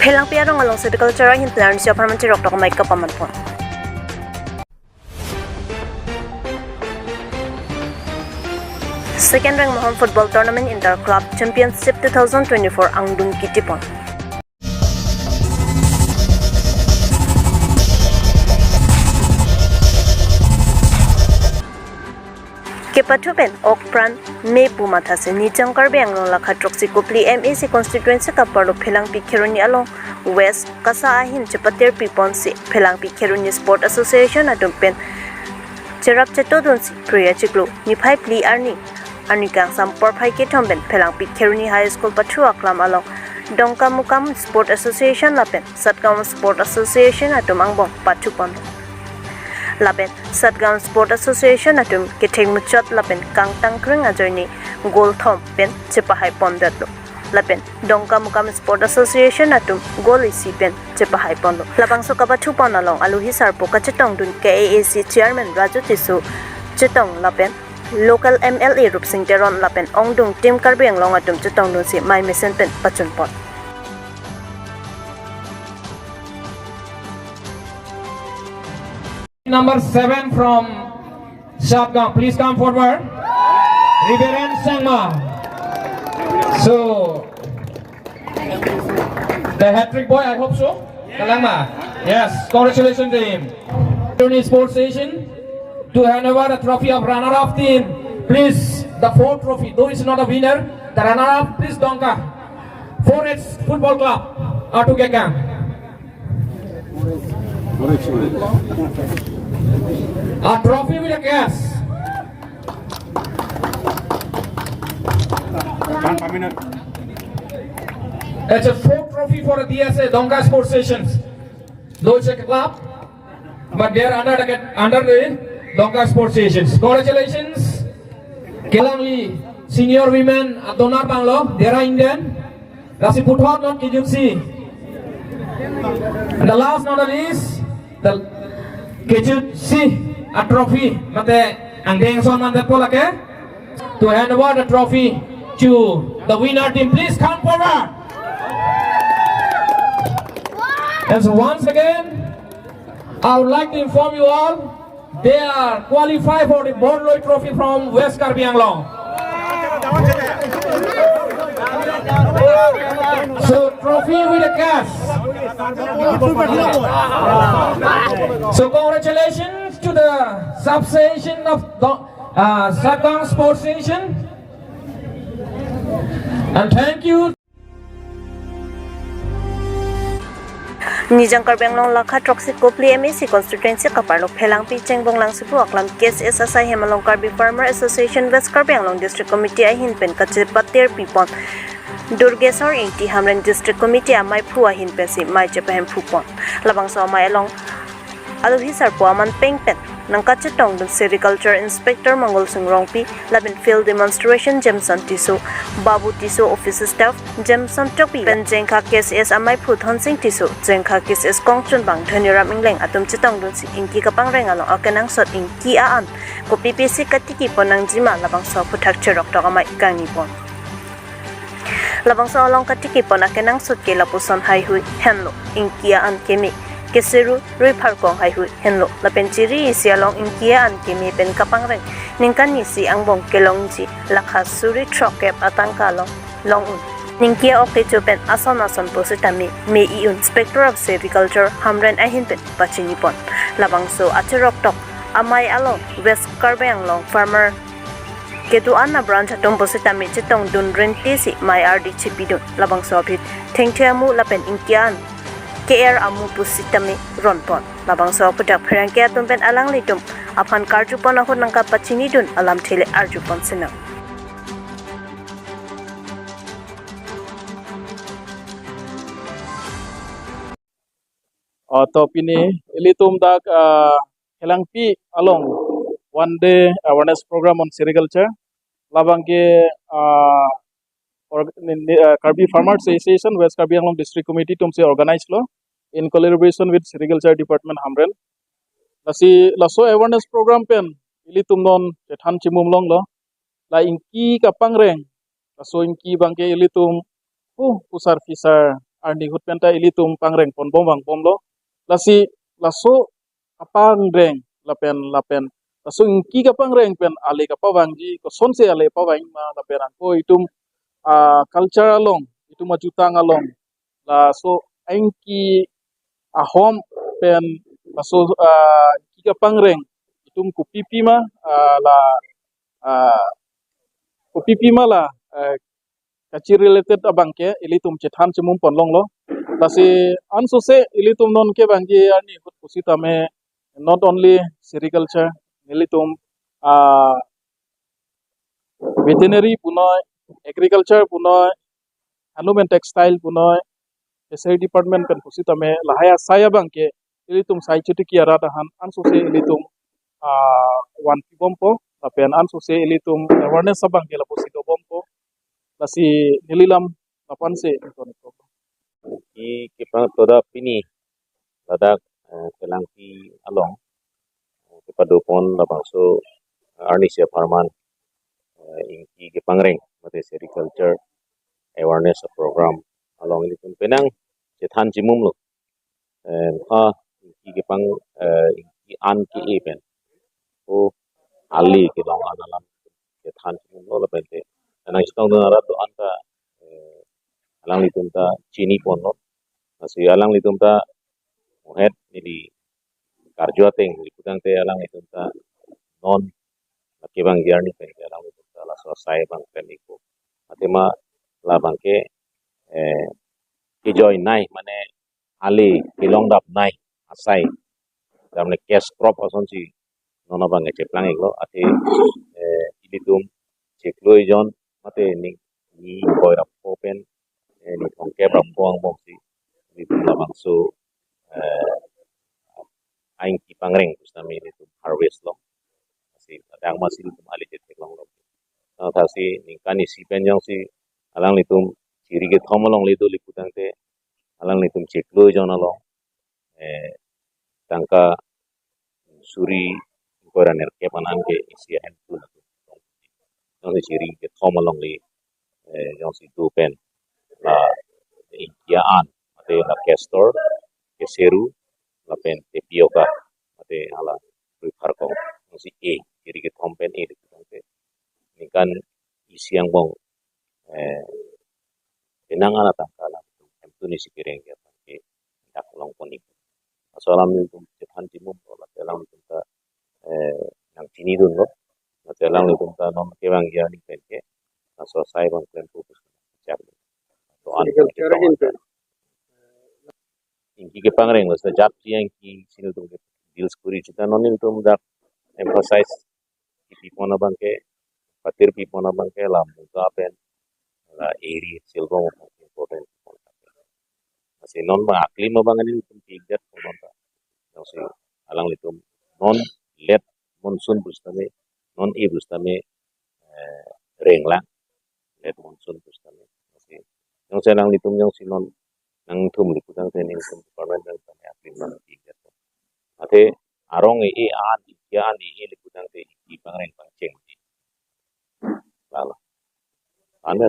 Phelang piarong along Agriculture hin plan siya parliamentary rock tok mai kapaman pon. Second rank Moham Football Tournament Inter Club Championship 2024 Angdung Kitipon. Kepatupen Okpran May Pumatase Nijang Karbiang Long Lakha Troxy Kupli MAC constituency Kaparlo Phelang Pikheruni along West Kasaahin Chapatir Piponsi Phelang Pikheruni Sport Association Adumpen Cherap Chetodunsi Priya Chiklu Nipai Pli Arni Arnikang Sampor Pai Ketomben Phelang Pikheruni High School Patu Aklam along Dongka Mukam Sport Association Lapen Satgam Sport Association Adumangbong Patupon Lapen Satgam Sport Association atum Ketheng Muchat Lapen Kang Tangkreng Ajoini Gol Thom Pen Chepahai Pondat Lapen Dongka Mukam Sport Association atum Gol Isi Pen Chepahai Pondo Labang Sokaba Chupon along Aluhi Sarpo Kachetong Dun KAAC Chairman Raju Tisu Chetong Lapen Local MLA Rup Singh Teron Lapen Ongdung Tim Karbiang Long atum Chetong Dun Si Mai Mesen Pen Pachun Pot Number 7 from Satgam, please come forward. Reverend Sangma. So, the hat-trick boy, I hope so. Kalangma. Yes, congratulations to him. Tony Sports Station to hand over the trophy of runner-up team. Please, the fourth trophy, though it's not a winner, the runner-up, please Donka. 4H Football Club, Atu Gekang. A trophy with a gas. It's a fourth trophy for the DSA Donga Sports Stations. Though it's a club, but they are under the Donga Sports Stations. Congratulations, Kelangli Senior Women at Donar Banglo. They are Indian. Rasi Puthot not Kijupsi. And the last not the least, the Kijupsi. A trophy, mate, ang Dengson Mandat Polake to hand over the trophy to the winner team. Please come forward. And so once again, I would like to inform you all, they are qualified for the Borloy Trophy from West Karbi Anglong. So trophy with a cash. So congratulations to the substation of Satgam Sports Station, and thank you. Nijang Karbiang Long Lakha Troxy Kupli MAC constituency Kaparlo Phelang Picheng Bonglang Sipu Aklam KSS Asai Hemalong Karbi Farmer Association West Karbiang Long District Committee Ahin Pen Kachepatir Pipon Durgesor 80 Hamren District Committee Amai Phu Ahin Pensi Mai Chepahem Phupon Labang So Mai Along Aluhi Sarpo Aman Peng Pen Nang Kachetong Dun Sericulture Inspector Mangol Sungrongpi Labin Field Demonstration Jameson Tisu Babu Tisu Office Staff Jameson Topi Pen Jengkha KSS Amai Phu Thon Sing Tisu Jengkha KSS Kongchun Bang Thaniram Ingleng Atum Chetong Dun Si Inki Kapang Reng Along Akanang Sot Inki Aan Ko PPC Katiki Ponang Jima Labang So Puthak Cherok Tok Amai Kani Pon Labang So Along Katiki Pon Akanang Sot Ke Lapuson Hai Hui Henlo Inki Aan Kemi Keseru Rui Parkong Hai Hui Henlo Lapenchiri Isi Along Inkia An Kimi Pen Kapangreng Ningkan Nisi Angbong Kelongji Lakha Suri Trokep Atangka Long Un Ningkia Oke Chupen Ason Positami Me Iun Inspector of Sericulture Hamren Ahin Pen Pachinipon Labang So Acherok Tok Amai Along West Karbiang Long Farmer Ketu Anna Branch Atom Positami Chetong Dun Rentisi Mai RD Chipidun Labang So Apit Tengtiamu Lapen Inkian KR Amu Pusitami Ronpon Labang So Putak Perangkia Tumpen Alang Litum Apan Karjupon Ahun Nangka Pachini Dun Alam Tele Arjupon Senang Top ini ilitum dak Phelang Pi along one day awareness program on sericulture labang ke Karbi Farmers Association West Karbi Anglong District Committee tumse organize lo in collaboration with Sericulture Department Hamren laso awareness program pen ili tumnon chethan chimum long lo la inki kapang reng laso inki bangke ili tum pusar fisar arni hut penta ilitum pangreng pon bomwang bomlo lasi laso apang reng lapen laso ingki ka pangreng pen ale ka pawangji ko sonse ale pawang ma lapen angko itum culture along itum majutang along la so engki ahom pen laso kika pangreng itum kupipi ma la kupipi ma la kacir related abangke ilitum cethan cemum ponlong lo lasi ansose ilitum non ke bangji ani hut kusitame not only sericulture ilitum veterinary punoy agriculture punoy handloom and textile punoy fishery department kan kusitame lahaya saya bangke ilitum sai chuti kiara tahan ansose ilitum wan bompo tapen ansose ilitum awareness sabangke la posito bompo lasi nililam lapan se I kipang toda pini badak kelangki along kepadopon labang so Arnisia Parman inki kipangreng mate sericulture awareness program along ini pun penang cethan cimum lo ha inki kipang inki an ki event o ali kilong analam cethan cimum lo lebente nang istong nara to anta alang litumta chini pon lo masih alang litumta muhet ini karjo ateng liputan te alang litumta non kibang jarni pen alang litumta la selesai bang pen iku atema la bangke join nai mane ali kilong dap nai asai damne cash crop ason si nono bang ceplang iko ati ilitum cekloi jon mate ni boira open ni tongke brapuang bong si ilitum la bang so aing ki pangreng kustami ilitum harvest lo si kadang masih ilitum ali ceklong lo tasi ningkani si penjong si alang litum ciri ke thomolong litu liputan te alang litum ceklo jon along tangka suri koran erke panan ke isi handful jong si ciri ke thomolong li jong si tu pen la ikiaan ate la castor ke seru la pen tapioca ate ala prepare ko jong si ciri ke thom pen liputan te nikan isi yang bong kenangan atang kala itu ni sikireng ya ke dak long poni asalam itu cetan timum ola telang itu ta yang sini dun lo telang itu ta non kewang ya ni ke aso sai bang plan fokus cak to an inki ke pangreng lo sejak yang ki sini tu deals kuri cita non itu dak emphasize pipona bang ke patir pipona bang ke lam muka pen la eri silbong important masih non ba aklim bangan ini tigat non ta masih alang litum non let monsun bustame non e bustame renglang let monsun bustame masih yang saya alang litum yang sinon nang tum liputan tening tum department dan tane aklim non tigat ate arong e an ya ni liputan te di pangreng pangceng lalu anda